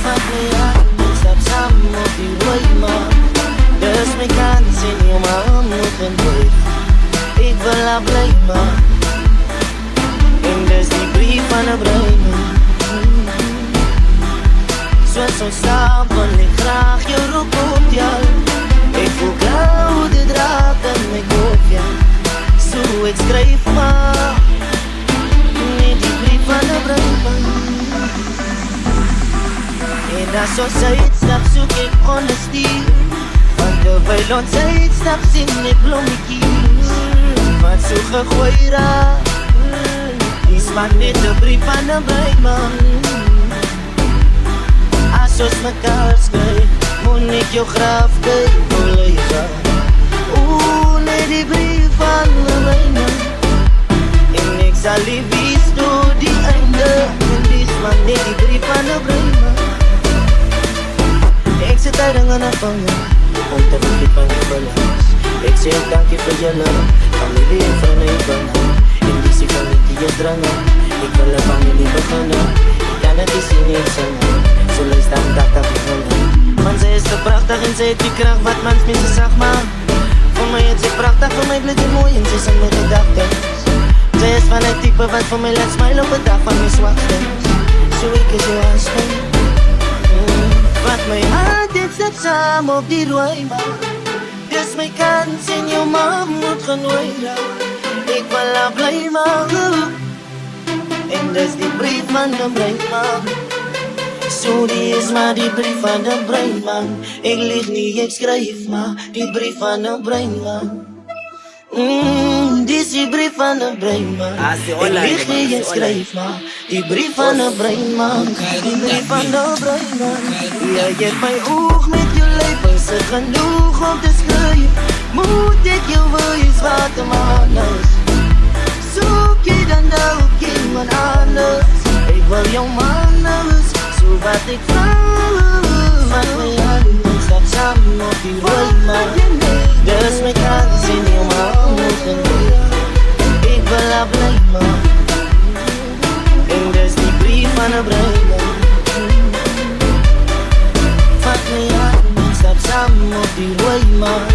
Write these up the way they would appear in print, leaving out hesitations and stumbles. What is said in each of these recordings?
Vat my hand en stap saam op die rooi maan. Dis my kans en jou man moet ontweg. Ek wil haar bly maak. En dis die brief van 'n bruiman. Soos ons saam wil ek graag jou roep op jou. Ek voel koude draad in my kop, ja. So ek skryf maar net die brief van 'n bruiman. En as ons uitstap soek ek honesty. Want terwyl ons uitstap sien ek blommetjies wat so gegooi raak. Die smaak net 'n brief van 'n bruiman. As ons mekaar skryf, moet ek jou graf kyk, collega. Net die brief van 'n bruiman. En ek sal die wies tot die einde. En die smaak net die brief van 'n bruiman. Ek sit daar in 'n afhanger, om te vergeet van die verlangs. Ek sê dankie vir julle, familie en vriende ek ben. En die sê van die is drangen, ek wil 'n familie beginnen. Ek kan het nie sien en sing, so luister aan dat ek wil. Man sy is te prachtig en sy het die kracht wat mans mense sag maak. Voor my het sy prachtig, voor my bly sy mooi en sy sing my gedagtes. Sy is van die type wat vir my laat smile op 'n dag van my swakstes. So ek is jou aanskyn. Vat my hand en stap saam op die rooi maan. Dis my kans en jou man moet genooi raak. Ek wil haar bly maak. En dis die brief van 'n bruiman. So die is maar die brief van 'n bruiman. Ek lieg nie, ek skryf maar die brief van 'n bruiman. Dis die brief van 'n bruiman. Ek lieg nie, ek skryf maar die brief van 'n bruiman. Die brief van 'n bruiman. Jy het my oog met jou lyf, is dit genoeg om te skryf? Moet ek jou wees wat 'n man is? Soek jy dan ook iemand anders? Ek wil jou man is, so wat ek vraag. Van my hand en stap saam op die rooi maan. Dis my kans en jou man moet ontweg. Ek wil haar bly maak. En dis die brief van 'n bruiman. Vat my hand en stap saam op die rooi maan.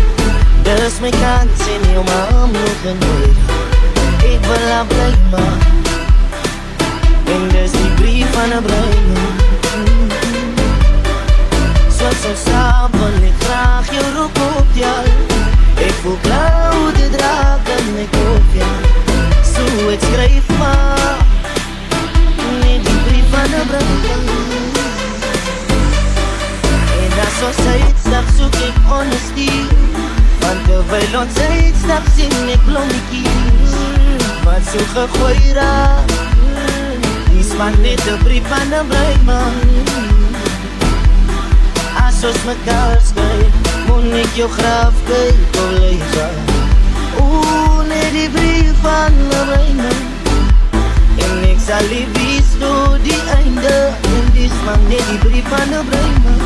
Dis my kans en jou man moet ontweg. Ek wil haar bly maak. En dis die brief van 'n bruiman. Soos ons saam wil ek graag jou roep op jou. Ek voel koude draak in my kop, ja. So ek skryf maar net die brief van 'n bruiman. En as ons uitstap soek ek honesty. Want terwyl ons uitstap sien ek blommetjies wat so gegooi raak. Die smaak net 'n brief van 'n bruiman. As ons mekaar skryf, moet ek jou graf kyk, collega. Net die brief van 'n bruiman. En ek sal die wies tot die einde. En die smaak net die brief van 'n bruiman.